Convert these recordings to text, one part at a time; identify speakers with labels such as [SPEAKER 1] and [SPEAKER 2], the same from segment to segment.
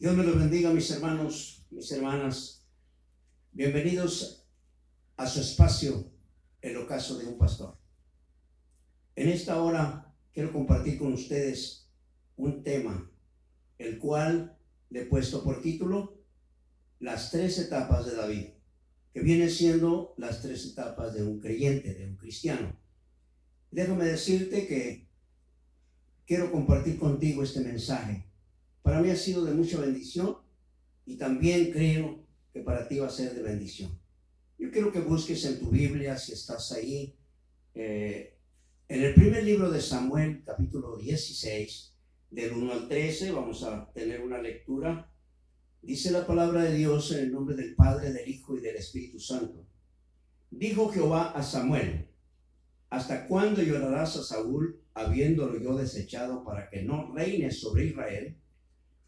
[SPEAKER 1] Dios me los bendiga, mis hermanos, mis hermanas. Bienvenidos a su espacio, El Ocaso de un Pastor. En esta hora quiero compartir con ustedes un tema, el cual le he puesto por título Las tres etapas de David, que viene siendo las tres etapas de un creyente, de un cristiano. Déjame decirte que quiero compartir contigo este mensaje. Para mí ha sido de mucha bendición y también creo que para ti va a ser de bendición. Yo quiero que busques en tu Biblia, si estás ahí, en el primer libro de Samuel, capítulo 16, del 1 al 13, vamos a tener una lectura. Dice la palabra de Dios en el nombre del Padre, del Hijo y del Espíritu Santo. Dijo Jehová a Samuel: ¿hasta cuándo llorarás a Saúl, habiéndolo yo desechado, para que no reine sobre Israel?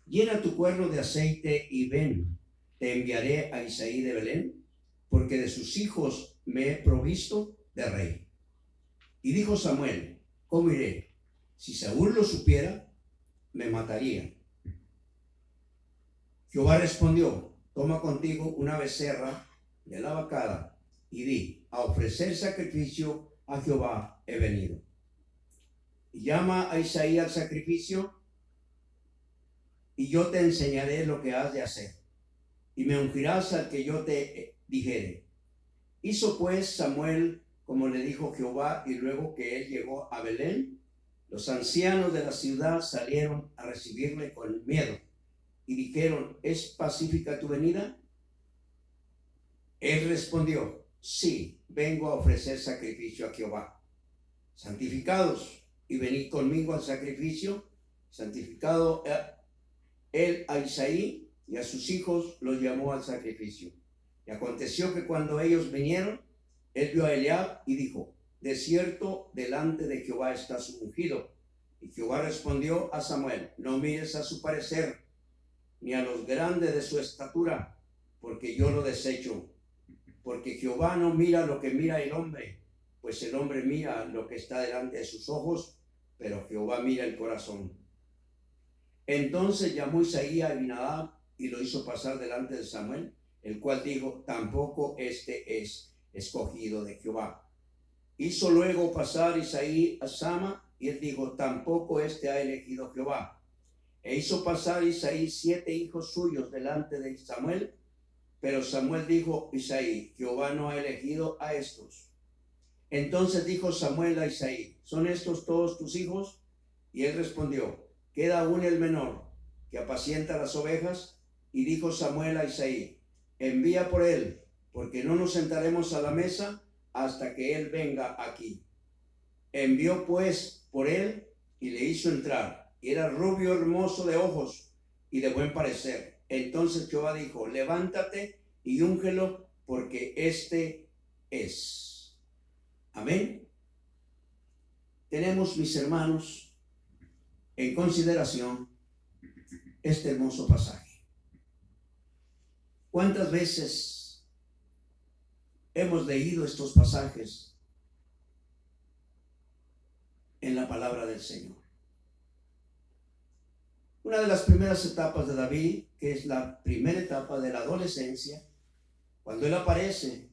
[SPEAKER 1] Llena tu cuerno de aceite y ven, te enviaré a Isaí de Belén, porque de sus hijos me he provisto de rey. Y dijo Samuel: ¿cómo iré? Si Saúl lo supiera, me mataría. Jehová respondió: toma contigo una becerra de la vacada y di: a ofrecer sacrificio a Jehová he venido. Y llama a Isaí al sacrificio, y yo te enseñaré lo que has de hacer, y me ungirás al que yo te dijere. Hizo pues Samuel como le dijo Jehová, y luego que él llegó a Belén, los ancianos de la ciudad salieron a recibirle con miedo, y dijeron: ¿es pacífica tu venida? Él respondió: sí, vengo a ofrecer sacrificio a Jehová. Santificados y venid conmigo al sacrificio. Santificado él a Isaí y a sus hijos los llamó al sacrificio. Y aconteció que cuando ellos vinieron, él vio a Eliab y dijo: de cierto, delante de Jehová está su ungido. Y Jehová respondió a Samuel: no mires a su parecer, ni a los grandes de su estatura, porque yo lo desecho. Porque Jehová no mira lo que mira el hombre, pues el hombre mira lo que está delante de sus ojos, pero Jehová mira el corazón. Entonces llamó Isaí a Abinadab y lo hizo pasar delante de Samuel, el cual dijo: tampoco este es escogido de Jehová. Hizo luego pasar Isaí a Sama, y él dijo: tampoco este ha elegido Jehová. E hizo pasar Isaí 7 hijos suyos delante de Samuel, pero Samuel dijo: Isaí, Jehová no ha elegido a estos. Entonces dijo Samuel a Isaí: ¿son estos todos tus hijos? Y él respondió: queda aún el menor, que apacienta las ovejas. Y dijo Samuel a Isaí: envía por él, porque no nos sentaremos a la mesa hasta que él venga aquí. Envió pues por él y le hizo entrar. Y era rubio, hermoso de ojos y de buen parecer. Entonces Jehová dijo: levántate y úngelo, porque este es. Amén. Tenemos, mis hermanos, en consideración este hermoso pasaje. ¿Cuántas veces hemos leído estos pasajes en la palabra del Señor? Una de las primeras etapas de David, que es la primera etapa de la adolescencia, cuando él aparece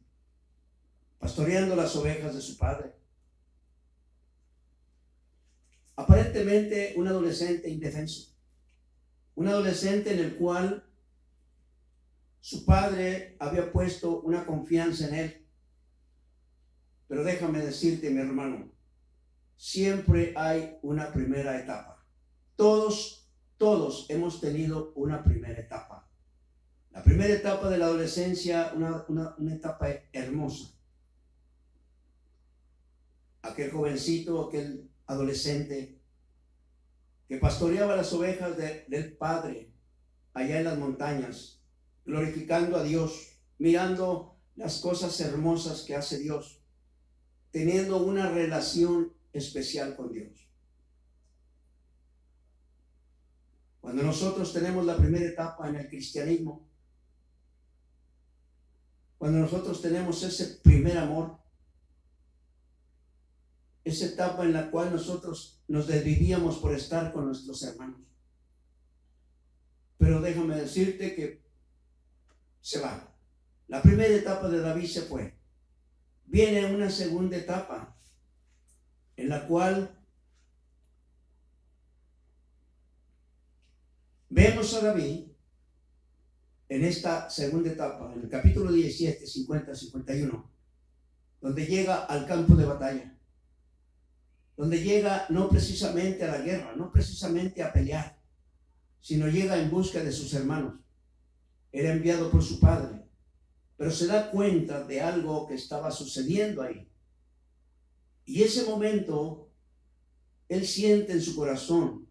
[SPEAKER 1] pastoreando las ovejas de su padre. Aparentemente un adolescente indefenso, un adolescente en el cual su padre había puesto una confianza en él. Pero déjame decirte, mi hermano, siempre hay una primera etapa. Todos hemos tenido una primera etapa. La primera etapa de la adolescencia, una etapa hermosa. Aquel jovencito, aquel adolescente que pastoreaba las ovejas del Padre allá en las montañas, glorificando a Dios, mirando las cosas hermosas que hace Dios, teniendo una relación especial con Dios. Cuando nosotros tenemos la primera etapa en el cristianismo, cuando nosotros tenemos ese primer amor, esa etapa en la cual nosotros nos desvivíamos por estar con nuestros hermanos, pero déjame decirte que se va. La primera etapa de David se fue. Viene una segunda etapa en la cual vemos a David en esta segunda etapa, en el capítulo 17, 50, 51, donde llega al campo de batalla, donde llega no precisamente a la guerra, no precisamente a pelear, sino llega en busca de sus hermanos. Era enviado por su padre, pero se da cuenta de algo que estaba sucediendo ahí. Y ese momento, él siente en su corazón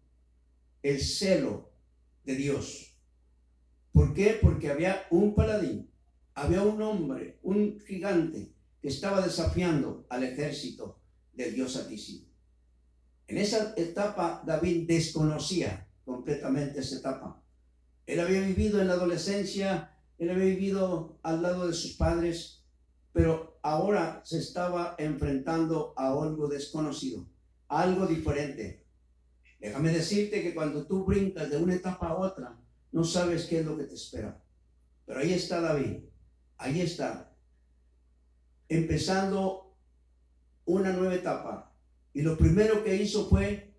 [SPEAKER 1] el celo de Dios. ¿Por qué? Porque había un paladín, había un hombre, un gigante que estaba desafiando al ejército del Dios Altísimo. En esa etapa David desconocía completamente esa etapa. Él había vivido en la adolescencia, él había vivido al lado de sus padres, pero ahora se estaba enfrentando a algo desconocido, a algo diferente. Déjame decirte que cuando tú brincas de una etapa a otra, no sabes qué es lo que te espera. Pero ahí está David, ahí está, empezando una nueva etapa. Y lo primero que hizo fue,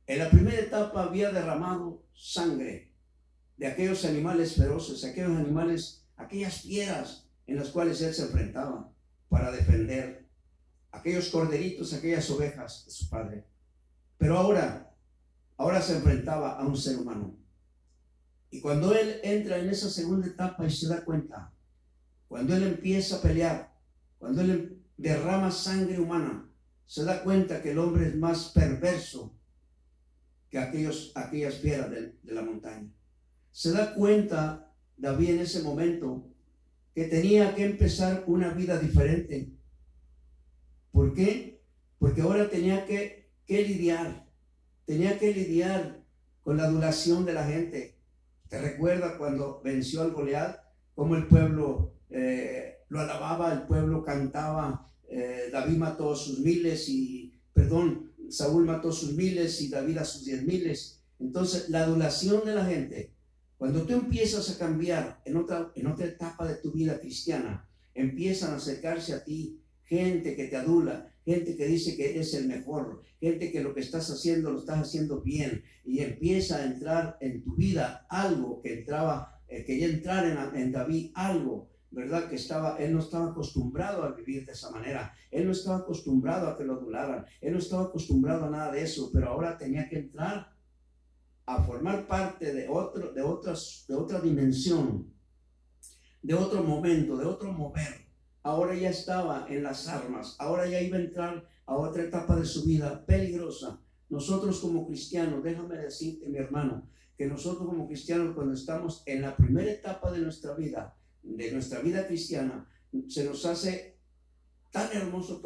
[SPEAKER 1] en la primera etapa había derramado sangre de aquellos animales feroces, aquellos animales, aquellas fieras en las cuales él se enfrentaba para defender aquellos corderitos, aquellas ovejas de su padre. Pero ahora se enfrentaba a un ser humano. Y cuando él entra en esa segunda etapa y se da cuenta, cuando él empieza a pelear, cuando él derrama sangre humana, se da cuenta que el hombre es más perverso que aquellas fieras de la montaña. Se da cuenta David en ese momento que tenía que empezar una vida diferente. ¿Por qué? Porque ahora tenía que lidiar con la adulación de la gente. ¿Te recuerda cuando venció al Goliat? Cómo el pueblo lo alababa, el pueblo cantaba. Saúl mató sus miles y David a sus 10,000. Entonces la adulación de la gente, cuando tú empiezas a cambiar en otra etapa de tu vida cristiana, empiezan a acercarse a ti gente que te adula, gente que dice que eres el mejor, gente que lo que estás haciendo lo estás haciendo bien, y empieza a entrar en tu vida algo que quería entrar en David, algo, ¿verdad? Él no estaba acostumbrado a vivir de esa manera, él no estaba acostumbrado a que lo adularan, él no estaba acostumbrado a nada de eso, pero ahora tenía que entrar a formar parte de otra dimensión, de otro momento, de otro mover. Ahora ya estaba en las armas, ahora ya iba a entrar a otra etapa de su vida peligrosa. Nosotros como cristianos, déjame decirte, mi hermano, que nosotros como cristianos, cuando estamos en la primera etapa de nuestra vida cristiana, se nos hace tan hermoso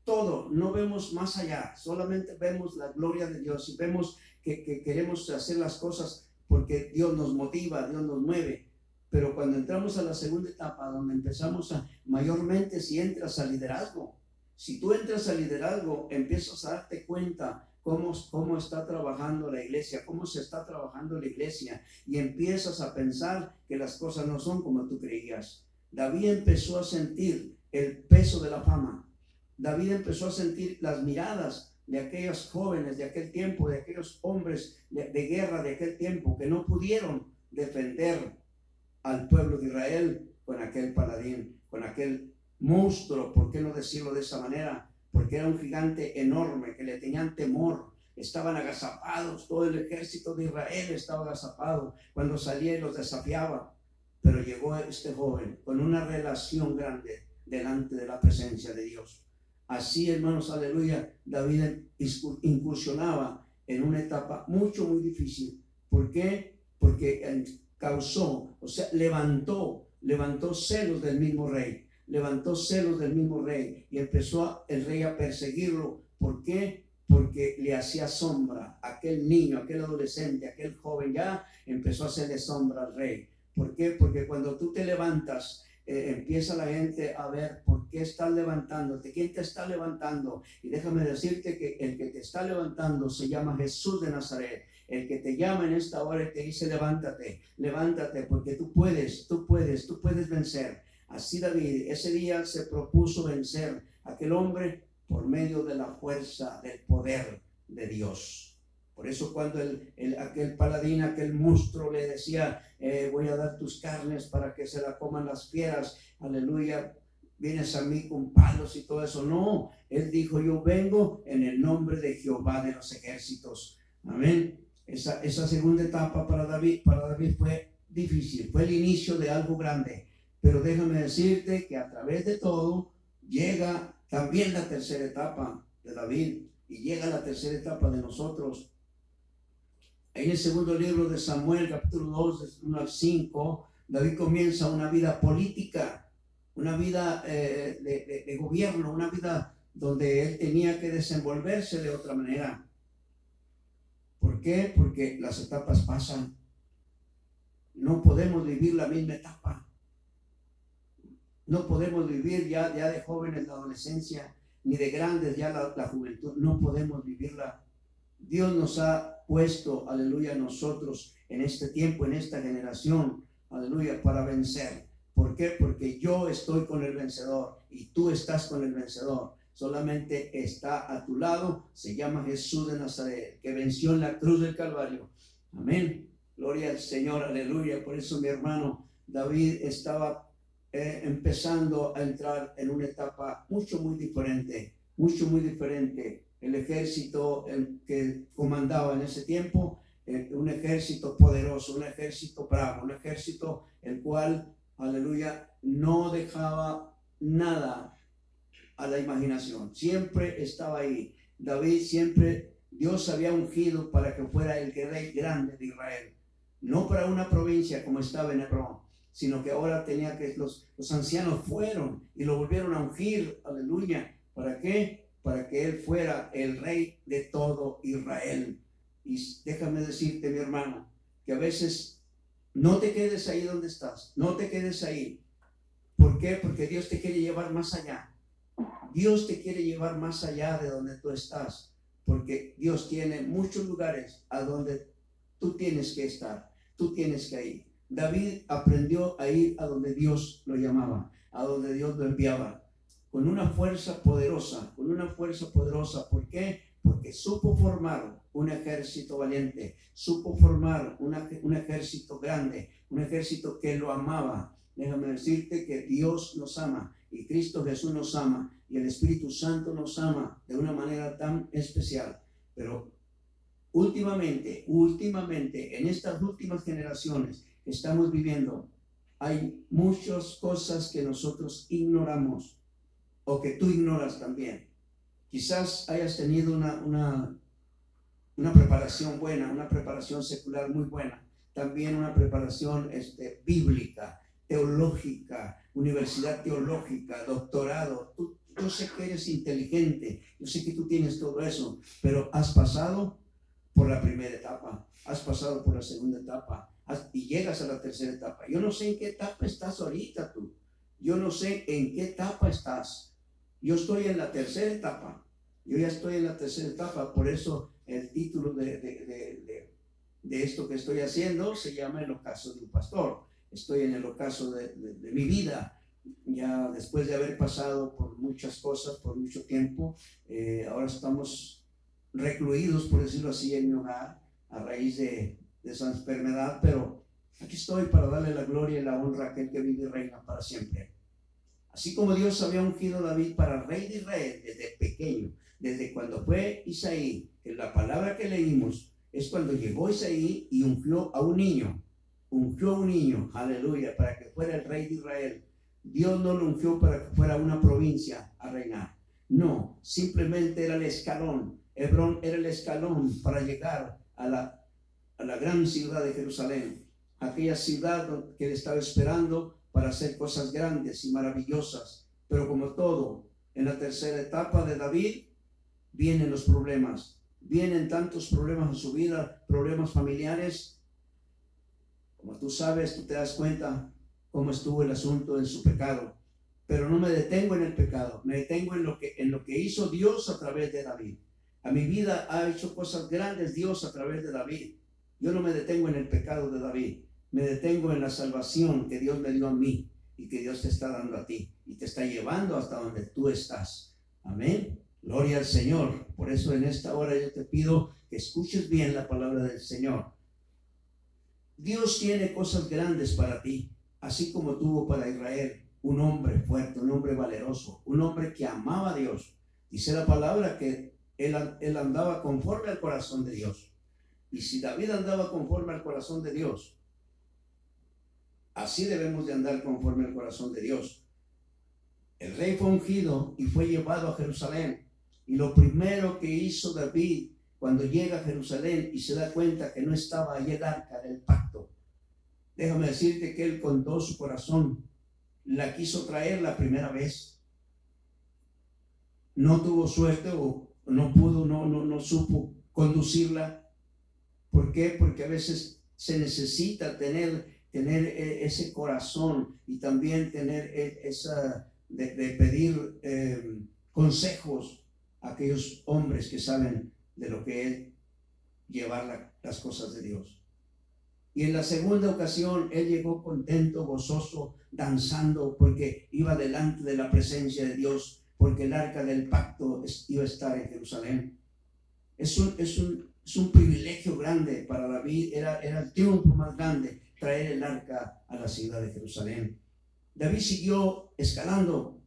[SPEAKER 1] todo, no vemos más allá, solamente vemos la gloria de Dios y vemos que queremos hacer las cosas porque Dios nos motiva, Dios nos mueve. Pero cuando entramos a la segunda etapa, donde empezamos mayormente si entras al liderazgo, si tú entras al liderazgo, empiezas a darte cuenta cómo está trabajando la iglesia, cómo se está trabajando la iglesia, y empiezas a pensar que las cosas no son como tú creías. David empezó a sentir el peso de la fama. David empezó a sentir las miradas de aquellos jóvenes de aquel tiempo, de aquellos hombres de guerra de aquel tiempo que no pudieron defender al pueblo de Israel con aquel paladín, con aquel monstruo, ¿por qué no decirlo de esa manera? Porque era un gigante enorme que le tenían temor, estaban agazapados, todo el ejército de Israel estaba agazapado cuando salía y los desafiaba. Pero llegó este joven con una relación grande delante de la presencia de Dios. Así, hermanos, aleluya, David incursionaba en una etapa muy difícil. ¿Por qué? Porque levantó celos del mismo rey, y empezó el rey a perseguirlo. ¿Por qué? Porque le hacía sombra aquel niño, aquel adolescente, aquel joven, ya empezó a hacerle sombra al rey. ¿Por qué? Porque cuando tú te levantas, empieza la gente a ver por qué estás levantándote, quién te está levantando. Y déjame decirte que el que te está levantando se llama Jesús de Nazaret. el que te llama en esta hora y te dice levántate, levántate, porque tú puedes vencer. Así David ese día se propuso vencer a aquel hombre por medio de la fuerza, del poder de Dios. Por eso cuando aquel paladín, aquel monstruo le decía, voy a dar tus carnes para que se la coman las fieras, aleluya, vienes a mí con palos y todo eso. No, él dijo, yo vengo en el nombre de Jehová de los ejércitos. Amén. Esa segunda etapa para David fue difícil, fue el inicio de algo grande. Pero déjame decirte que a través de todo llega también la tercera etapa de David y llega la tercera etapa de nosotros. En el segundo libro de Samuel, capítulo 2, del 1 al 5, David comienza una vida política, una vida de gobierno, una vida donde él tenía que desenvolverse de otra manera. ¿Por qué? Porque las etapas pasan. No podemos vivir la misma etapa. No podemos vivir ya de jóvenes la adolescencia, ni de grandes ya la juventud. No podemos vivirla. Dios nos ha puesto, aleluya, a nosotros en este tiempo, en esta generación, aleluya, para vencer. ¿Por qué? Porque yo estoy con el vencedor y tú estás con el vencedor. Solamente está a tu lado, se llama Jesús de Nazaret, que venció en la cruz del Calvario. Amén. Gloria al Señor, aleluya. Por eso mi hermano David estaba empezando a entrar en una etapa muy diferente. El ejército que comandaba en ese tiempo, un ejército poderoso, un ejército bravo, un ejército el cual, aleluya, no dejaba nada a la imaginación, siempre estaba ahí. David siempre, Dios había ungido para que fuera el rey grande de Israel, no para una provincia como estaba en Hebrón, sino que ahora tenía que, los ancianos fueron y lo volvieron a ungir, aleluya. ¿Para qué? Para que él fuera el rey de todo Israel. Y déjame decirte, mi hermano, que a veces no te quedes ahí donde estás, no te quedes ahí. ¿Por qué? Porque Dios te quiere llevar más allá. Dios te quiere llevar más allá de donde tú estás, porque Dios tiene muchos lugares a donde tú tienes que estar, tú tienes que ir. David aprendió a ir a donde Dios lo llamaba, a donde Dios lo enviaba, con una fuerza poderosa, ¿Por qué? Porque supo formar un ejército valiente, supo formar un ejército grande, un ejército que lo amaba. Déjame decirte que Dios nos ama y Cristo Jesús nos ama y el Espíritu Santo nos ama de una manera tan especial. Pero últimamente, en estas últimas generaciones que estamos viviendo, hay muchas cosas que nosotros ignoramos o que tú ignoras también. Quizás hayas tenido una preparación buena, una preparación secular muy buena, también una preparación bíblica, teológica, universidad teológica, doctorado. Yo sé que eres inteligente, yo sé que tú tienes todo eso, pero has pasado por la primera etapa, has pasado por la segunda etapa y llegas a la tercera etapa. Yo no sé en qué etapa estás ahorita tú, yo no sé en qué etapa estás. Yo estoy en la tercera etapa, yo ya estoy en la tercera etapa, por eso el título de esto que estoy haciendo se llama El ocaso de un pastor. Estoy en el ocaso de mi vida, ya después de haber pasado por muchas cosas, por mucho tiempo. Ahora estamos recluidos, por decirlo así, en mi hogar a raíz de esa enfermedad, pero aquí estoy para darle la gloria y la honra a aquel que vive y reina para siempre. Así como Dios había ungido a David para rey de Israel desde pequeño, desde cuando fue Isaí, que la palabra que leímos es cuando llegó Isaí y ungió a un niño, aleluya, para que fuera el rey de Israel. Dios no lo ungió para que fuera una provincia a reinar, no, simplemente era el escalón. Hebrón era el escalón para llegar a la gran ciudad de Jerusalén, aquella ciudad que le estaba esperando para hacer cosas grandes y maravillosas. Pero como todo, en la tercera etapa de David vienen los problemas, vienen tantos problemas en su vida, problemas familiares. Como tú sabes, tú te das cuenta cómo estuvo el asunto en su pecado. Pero no me detengo en el pecado, me detengo en lo que hizo Dios a través de David. A mi vida ha hecho cosas grandes Dios a través de David. Yo no me detengo en el pecado de David, me detengo en la salvación que Dios me dio a mí y que Dios te está dando a ti y te está llevando hasta donde tú estás. Amén. Gloria al Señor. Por eso en esta hora yo te pido que escuches bien la palabra del Señor. Dios tiene cosas grandes para ti, así como tuvo para Israel un hombre fuerte, un hombre valeroso, un hombre que amaba a Dios. Dice la palabra que él andaba conforme al corazón de Dios. Y si David andaba conforme al corazón de Dios, así debemos de andar conforme al corazón de Dios. El rey fue ungido y fue llevado a Jerusalén. Y lo primero que hizo David cuando llega a Jerusalén y se da cuenta que no estaba allí el arca del pacto, déjame decirte que él con todo su corazón la quiso traer la primera vez. No tuvo suerte o no pudo, no supo conducirla. ¿Por qué? Porque a veces se necesita tener ese corazón y también tener esa de pedir consejos a aquellos hombres que saben de lo que es llevar las cosas de Dios. Y en la segunda ocasión él llegó contento, gozoso, danzando, porque iba delante de la presencia de Dios, porque el arca del pacto iba a estar en Jerusalén. Es un privilegio grande para David, era el triunfo más grande, traer el arca a la ciudad de Jerusalén. David siguió escalando.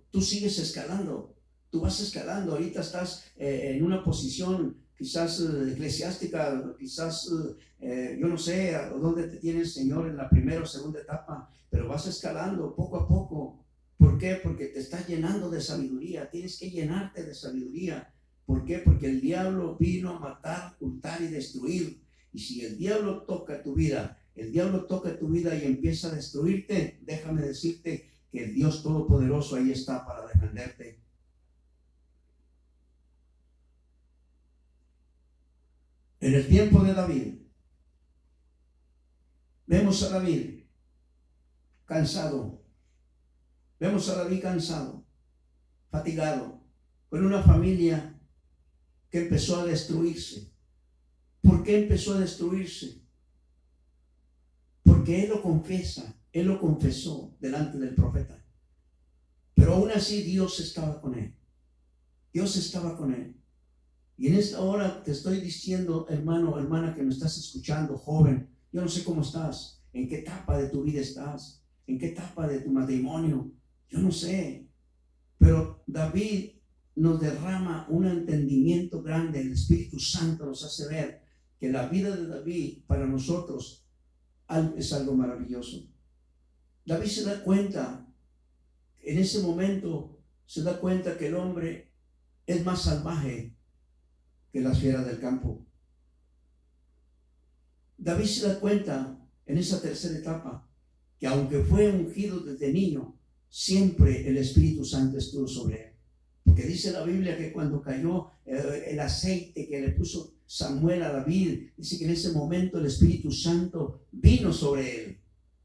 [SPEAKER 1] Tú sigues escalando. Tú vas escalando. Ahorita estás en una posición quizás eclesiástica, quizás yo no sé a dónde te tiene el Señor en la primera o segunda etapa, pero vas escalando poco a poco. ¿Por qué? Porque te está llenando de sabiduría. Tienes que llenarte de sabiduría. ¿Por qué? Porque el diablo vino a matar, hurtar y destruir. Y si el diablo toca tu vida, y empieza a destruirte, déjame decirte que el Dios Todopoderoso ahí está para defenderte. En el tiempo de David, vemos a David cansado, fatigado, con una familia que empezó a destruirse. ¿Por qué empezó a destruirse? Porque él lo confesó delante del profeta. Pero aún así Dios estaba con él. Y en esta hora te estoy diciendo, hermano, hermana que me estás escuchando, joven, yo no sé cómo estás, en qué etapa de tu vida estás, en qué etapa de tu matrimonio, yo no sé. Pero David nos derrama un entendimiento grande, el Espíritu Santo nos hace ver que la vida de David para nosotros es algo maravilloso. David se da cuenta, en ese momento se da cuenta que el hombre es más salvaje que las fieras del campo. David se da cuenta en esa tercera etapa que aunque fue ungido desde niño, siempre el Espíritu Santo estuvo sobre él. Porque dice la Biblia que cuando cayó el aceite que le puso Samuel a David, dice que en ese momento el Espíritu Santo vino sobre él.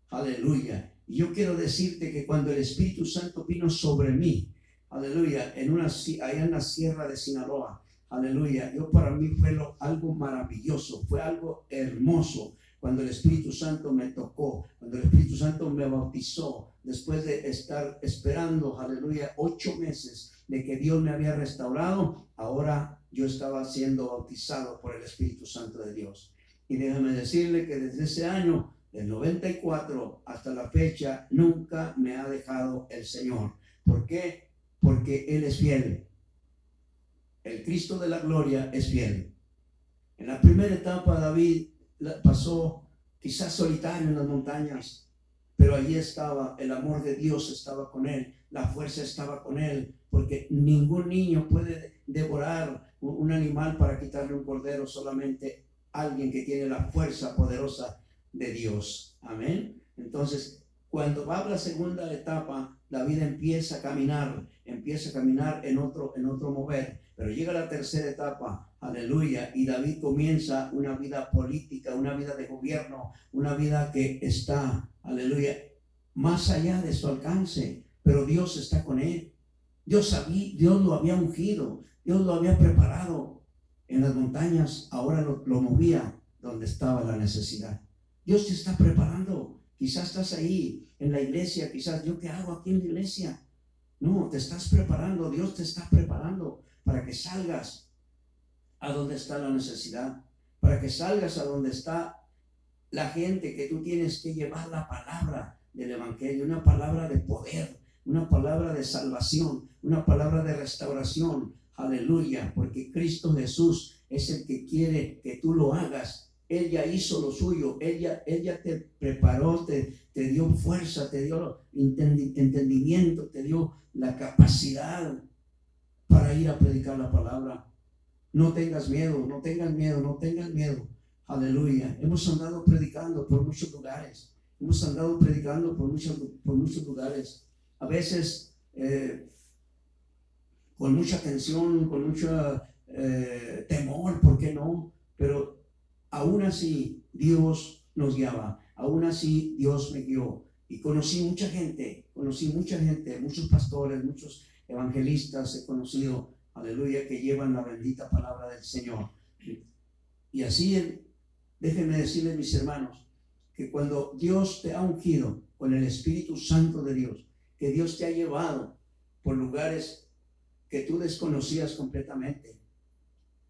[SPEAKER 1] Aleluya. Y yo quiero decirte que cuando el Espíritu Santo vino sobre mí, aleluya, allá en la sierra de Sinaloa, aleluya, para mí fue algo maravilloso, fue algo hermoso cuando el Espíritu Santo me tocó, cuando el Espíritu Santo me bautizó, después de estar esperando, aleluya, 8 meses de que Dios me había restaurado. Ahora yo estaba siendo bautizado por el Espíritu Santo de Dios. Y déjame decirle que desde ese año, del 94 hasta la fecha, nunca me ha dejado el Señor. ¿Por qué? Porque Él es fiel. El Cristo de la gloria es fiel. En la primera etapa David pasó quizás solitario en las montañas, pero allí estaba, el amor de Dios estaba con él, la fuerza estaba con él, porque ningún niño puede devorar un animal para quitarle un cordero, solamente alguien que tiene la fuerza poderosa de Dios. Amén. Entonces, cuando va a la segunda etapa, David empieza a caminar en otro mover. Pero llega la tercera etapa, aleluya, y David comienza una vida política, una vida de gobierno, una vida que está, aleluya, más allá de su alcance, pero Dios está con él. Dios lo había ungido, Dios lo había preparado en las montañas, ahora lo movía donde estaba la necesidad. Dios te está preparando. Quizás estás ahí en la iglesia, quizás ¿yo qué hago aquí en la iglesia? No, te estás preparando, Dios te está preparando para que salgas a donde está la necesidad, para que salgas a donde está la gente que tú tienes que llevar la palabra del evangelio, una palabra de poder, una palabra de salvación, una palabra de restauración. Aleluya, porque Cristo Jesús es el que quiere que tú lo hagas. Él ya hizo lo suyo, Él ya te preparó, te dio fuerza, te dio entendimiento, te dio la capacidad para ir a predicar la palabra. No tengas miedo, no tengas miedo, no tengas miedo. Aleluya. Hemos andado predicando por muchos lugares. Hemos andado predicando por muchos lugares. A veces con mucha tensión, con mucho temor, ¿por qué no? Pero aún así Dios nos guiaba. Aún así Dios me guió. Y conocí mucha gente, muchos pastores, muchos evangelistas he conocido, aleluya, que llevan la bendita palabra del Señor. Y así, déjenme decirles, mis hermanos, que cuando Dios te ha ungido con el Espíritu Santo de Dios, que Dios te ha llevado por lugares que tú desconocías completamente,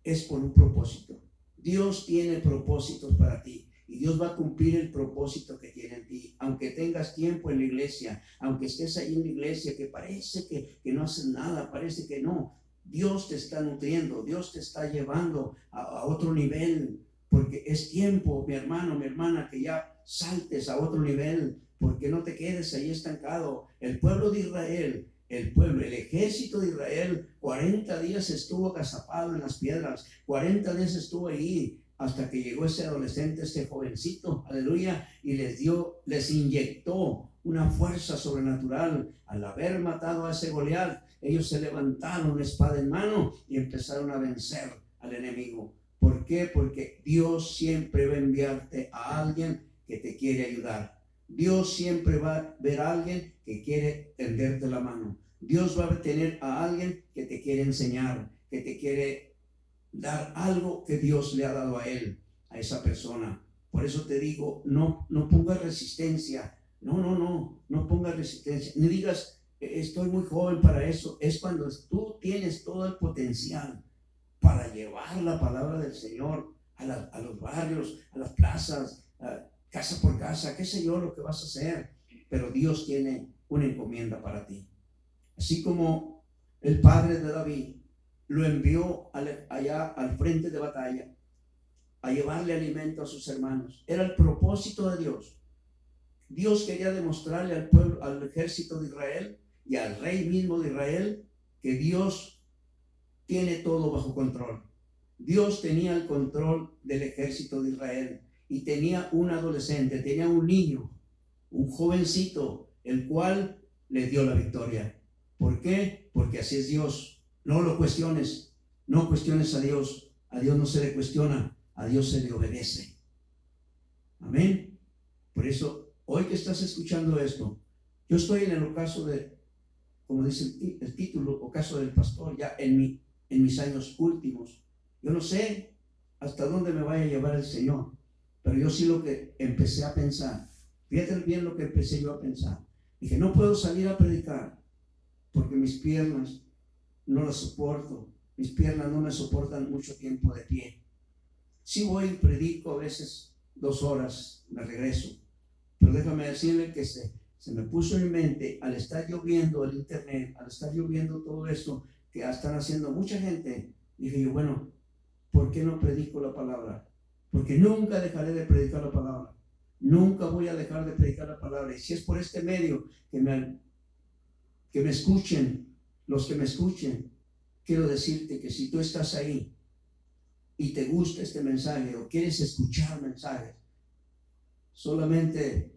[SPEAKER 1] es por un propósito. Dios tiene propósitos para ti. Y Dios va a cumplir el propósito que tiene en ti. Aunque tengas tiempo en la iglesia, aunque estés ahí en la iglesia, que parece que no haces nada, parece que no. Dios te está nutriendo, Dios te está llevando a otro nivel. Porque es tiempo, mi hermano, mi hermana, que ya saltes a otro nivel. Porque no te quedes ahí estancado. El pueblo de Israel, el ejército de Israel, 40 días estuvo agazapado en las piedras. 40 días estuvo ahí. Hasta que llegó ese adolescente, este jovencito, aleluya, y les inyectó una fuerza sobrenatural. Al haber matado a ese Goliat, ellos se levantaron espada en mano y empezaron a vencer al enemigo. ¿Por qué? Porque Dios siempre va a enviarte a alguien que te quiere ayudar. Dios siempre va a ver a alguien que quiere tenderte la mano. Dios va a tener a alguien que te quiere enseñar, que te quiere dar algo que Dios le ha dado a él, a esa persona. Por eso te digo, no pongas resistencia. No pongas resistencia. Ni digas, estoy muy joven para eso. Es cuando tú tienes todo el potencial para llevar la palabra del Señor a los barrios, a las plazas, casa por casa, qué sé yo lo que vas a hacer. Pero Dios tiene una encomienda para ti. Así como el padre de David lo envió allá al frente de batalla a llevarle alimento a sus hermanos. Era el propósito de Dios. Dios quería demostrarle al pueblo, al ejército de Israel y al rey mismo de Israel, que Dios tiene todo bajo control. Dios tenía el control del ejército de Israel y tenía un adolescente, tenía un niño, un jovencito, el cual le dio la victoria. ¿Por qué? Porque así es Dios. No lo cuestiones, no cuestiones a Dios no se le cuestiona, a Dios se le obedece. Amén. Por eso, hoy que estás escuchando esto, yo estoy en el ocaso de, como dice el título, ocaso del pastor, ya en mis años últimos. Yo no sé hasta dónde me vaya a llevar el Señor, pero yo sí lo que empecé a pensar, fíjate bien lo que empecé yo a pensar. Dije, no puedo salir a predicar porque mis piernas no las soporto, mis piernas no me soportan mucho tiempo de pie. Sí voy y predico a veces 2 horas, me regreso, pero déjame decirle que se me puso en mente, al estar lloviendo el internet, al estar lloviendo todo esto que están haciendo mucha gente, dije yo, bueno, ¿por qué no predico la palabra? Porque nunca dejaré de predicar la palabra, nunca voy a dejar de predicar la palabra. Y si es por este medio que me escuchen, los que me escuchen, quiero decirte que si tú estás ahí y te gusta este mensaje o quieres escuchar mensajes, solamente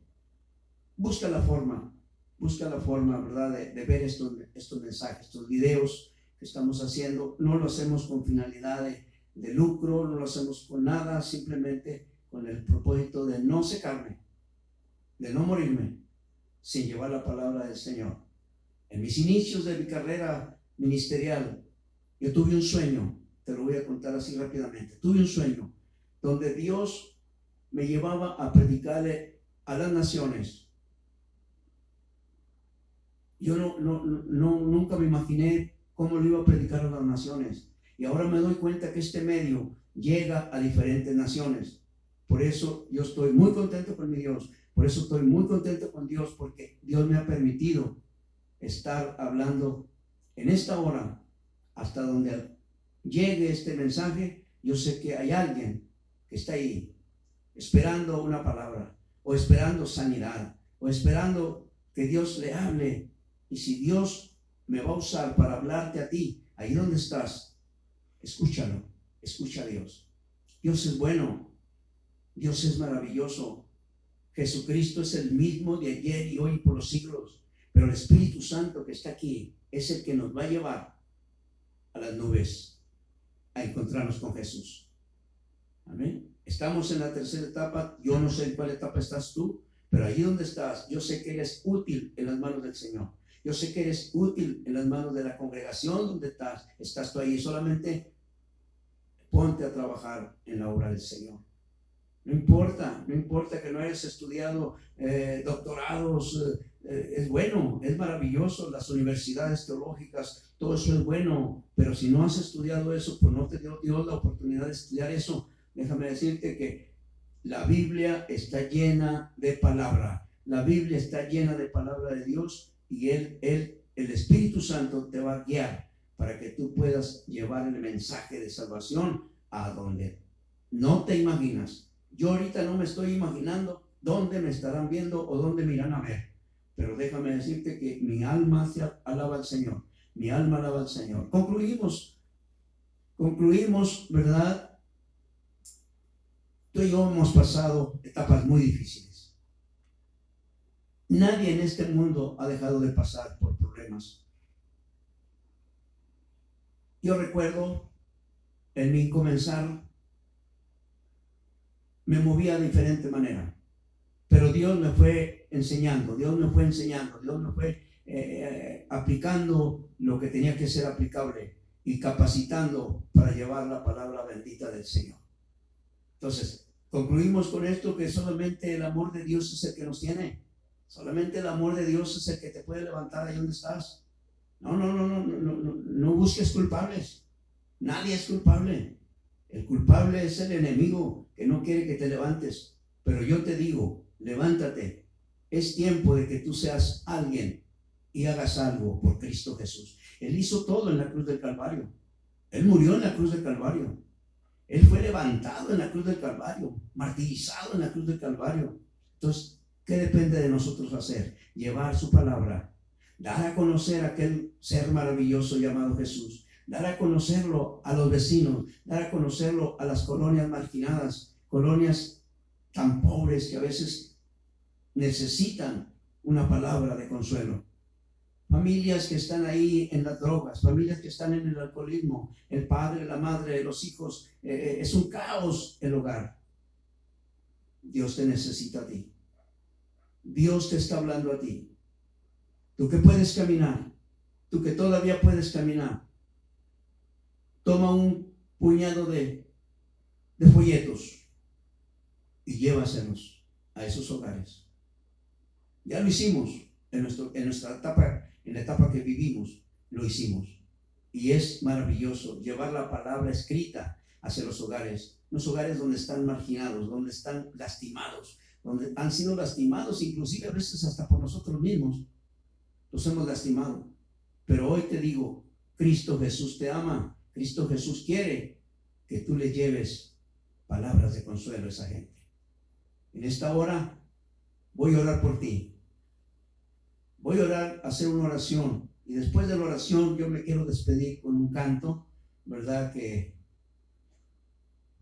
[SPEAKER 1] busca la forma, ¿verdad? De ver estos mensajes, estos videos que estamos haciendo. No lo hacemos con finalidad de lucro, no lo hacemos con nada, simplemente con el propósito de no secarme, de no morirme sin llevar la palabra del Señor. En mis inicios de mi carrera ministerial, yo tuve un sueño, te lo voy a contar así rápidamente. Tuve un sueño donde Dios me llevaba a predicarle a las naciones. Yo nunca me imaginé cómo lo iba a predicar a las naciones. Y ahora me doy cuenta que este medio llega a diferentes naciones. Por eso yo estoy muy contento con mi Dios. Por eso estoy muy contento con Dios, porque Dios me ha permitido estar hablando en esta hora hasta donde llegue este mensaje. Yo sé que hay alguien que está ahí esperando una palabra, o esperando sanidad, o esperando que Dios le hable. Y si Dios me va a usar para hablarte a ti, ahí donde estás, escúchalo, escucha a Dios. Dios es bueno, Dios es maravilloso. Jesucristo es el mismo de ayer y hoy por los siglos, pero el Espíritu Santo que está aquí es el que nos va a llevar a las nubes a encontrarnos con Jesús. Amén. Estamos en la tercera etapa. Yo no sé en cuál etapa estás tú, pero allí donde estás, yo sé que eres útil en las manos del Señor. Yo sé que eres útil en las manos de la congregación donde estás tú ahí. Solamente ponte a trabajar en la obra del Señor. No importa que no hayas estudiado doctorados, es bueno, es maravilloso, las universidades teológicas, todo eso es bueno, pero si no has estudiado eso, pues no te dio Dios la oportunidad de estudiar eso. Déjame decirte que la Biblia está llena de palabra, la Biblia está llena de palabra de Dios, y el Espíritu Santo te va a guiar para que tú puedas llevar el mensaje de salvación a donde no te imaginas. Yo ahorita no me estoy imaginando dónde me estarán viendo o dónde me irán a ver, pero déjame decirte que mi alma alaba al Señor, mi alma alaba al Señor. Concluimos, ¿verdad? Tú y yo hemos pasado etapas muy difíciles. Nadie en este mundo ha dejado de pasar por problemas. Yo recuerdo en mi comenzar, me movía de diferente manera, pero Dios me fue enseñando, Dios me fue aplicando lo que tenía que ser aplicable y capacitando para llevar la palabra bendita del Señor. Entonces, concluimos con esto, que solamente el amor de Dios es el que nos tiene. Solamente el amor de Dios es el que te puede levantar ahí donde estás. No busques culpables. Nadie es culpable. El culpable es el enemigo que no quiere que te levantes. Pero yo te digo, levántate. Es tiempo de que tú seas alguien y hagas algo por Cristo Jesús. Él hizo todo en la cruz del Calvario. Él murió en la cruz del Calvario. Él fue levantado en la cruz del Calvario, martirizado en la cruz del Calvario. Entonces, ¿qué depende de nosotros hacer? Llevar su palabra, dar a conocer a aquel ser maravilloso llamado Jesús, dar a conocerlo a los vecinos, dar a conocerlo a las colonias marginadas, colonias tan pobres que a veces necesitan una palabra de consuelo. Familias que están ahí en las drogas, familias que están en el alcoholismo, el padre, la madre, los hijos, es un caos el hogar. Dios te necesita a ti. Dios te está hablando a ti. Tú que puedes caminar, tú que todavía puedes caminar, toma un puñado de folletos y llévaselos a esos hogares. Ya lo hicimos en nuestra etapa, en la etapa que vivimos, lo hicimos. Y es maravilloso llevar la palabra escrita hacia los hogares donde están marginados, donde están lastimados, donde han sido lastimados, inclusive a veces hasta por nosotros mismos. Los hemos lastimado. Pero hoy te digo, Cristo Jesús te ama. Cristo Jesús quiere que tú le lleves palabras de consuelo a esa gente. En esta hora voy a orar por ti. Voy a orar, hacer una oración. Y después de la oración yo me quiero despedir con un canto, ¿verdad? Que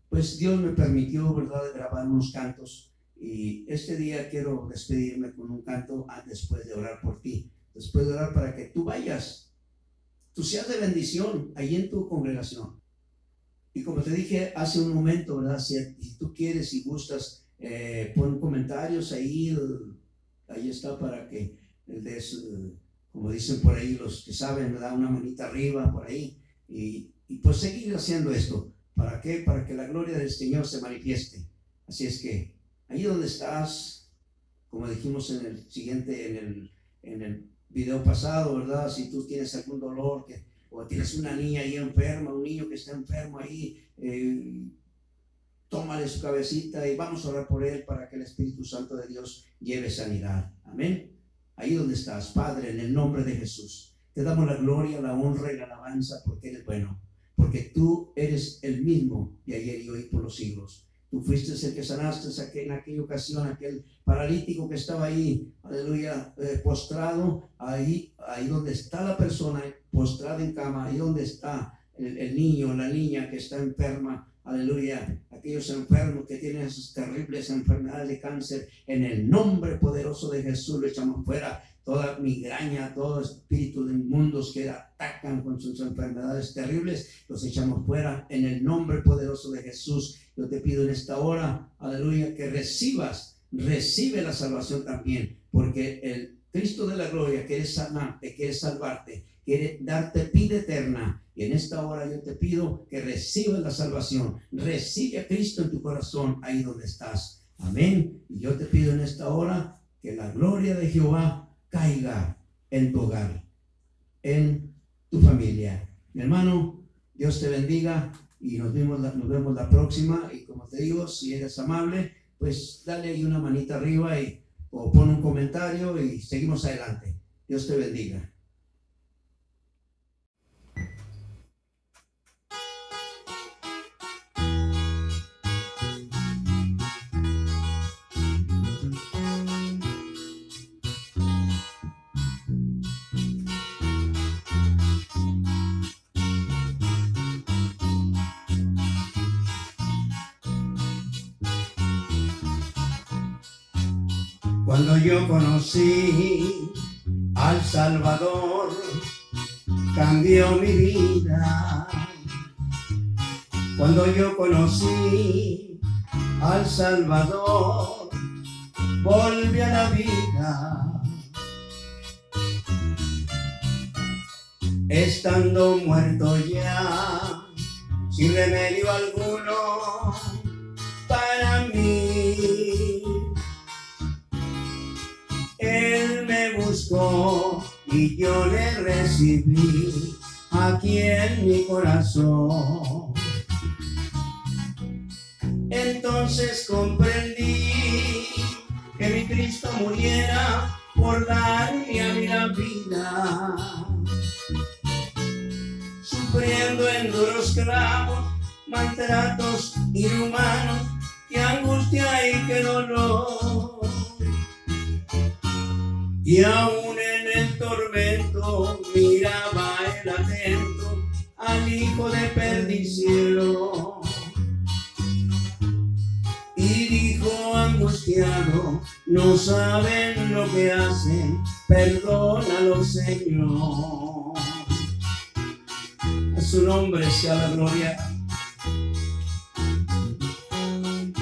[SPEAKER 1] pues Dios me permitió, ¿verdad?, grabar unos cantos. Y este día quiero despedirme con un canto después de orar por ti. Después de orar para que tú vayas, tú seas de bendición ahí en tu congregación. Y como te dije hace un momento, ¿verdad? Si tú quieres y gustas, pon comentarios ahí está para que des como dicen por ahí los que saben, ¿verdad? Una manita arriba por ahí, y pues seguir haciendo esto. ¿Para qué? Para que la gloria del Señor se manifieste. Así es que ahí donde estás, como dijimos en el siguiente, en el video pasado, ¿verdad? Si tú tienes algún dolor o tienes una niña ahí enferma, un niño que está enfermo ahí, tómale su cabecita y vamos a orar por él para que el Espíritu Santo de Dios lleve sanidad. Amén. Ahí donde estás, Padre, en el nombre de Jesús, te damos la gloria, la honra y la alabanza porque eres bueno, porque tú eres el mismo de ayer y hoy por los siglos. Tú fuiste el que sanaste en aquella ocasión, aquel paralítico que estaba ahí, aleluya, postrado, ahí donde está la persona postrada en cama, ahí donde está el niño, la niña que está enferma, aleluya, aquellos enfermos que tienen esas terribles enfermedades de cáncer, en el nombre poderoso de Jesús lo echamos fuera. Toda migraña, todo espíritu de inmundos que atacan con sus enfermedades terribles, los echamos fuera en el nombre poderoso de Jesús. Yo te pido en esta hora, aleluya, que recibe la salvación también, porque el Cristo de la gloria quiere sanarte, quiere salvarte, quiere darte vida eterna. Y en esta hora yo te pido que recibas la salvación, recibe a Cristo en tu corazón ahí donde estás. Amén. Y yo te pido en esta hora que la gloria de Jehová caiga en tu hogar, en tu familia. Mi hermano, Dios te bendiga y nos vemos la próxima. Y como te digo, si eres amable, pues dale ahí una manita arriba o pon un comentario y seguimos adelante. Dios te bendiga. Cuando yo conocí al Salvador, cambió mi vida. Cuando yo conocí al Salvador, volví a la vida. Estando muerto ya, sin remedio alguno para mí, Él me buscó y yo le recibí aquí en mi corazón. Entonces comprendí que mi Cristo muriera por darme a mí la vida, sufriendo en duros clavos, maltratos inhumanos, qué angustia y qué dolor. Y aún en el tormento miraba él atento al hijo de perdición, y dijo angustiado: no saben lo que hacen, perdónalo, Señor. A su nombre sea la gloria.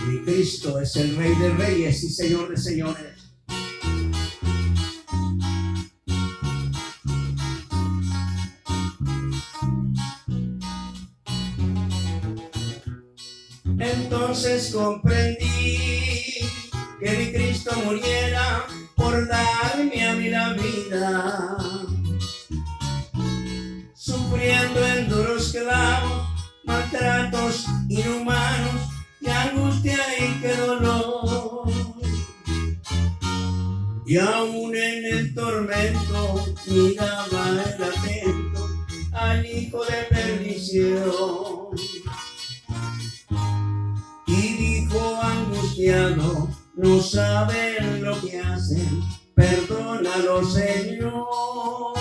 [SPEAKER 1] Mi Cristo es el Rey de Reyes y Señor de Señores. Entonces comprendí que mi Cristo muriera por darme a mí la vida, sufriendo en duros clavos, maltratos inhumanos, qué angustia y qué dolor. Y aún en el tormento miraba él atento al hijo de perdición, y dijo angustiado: no saben lo que hacen, perdónalo, Señor.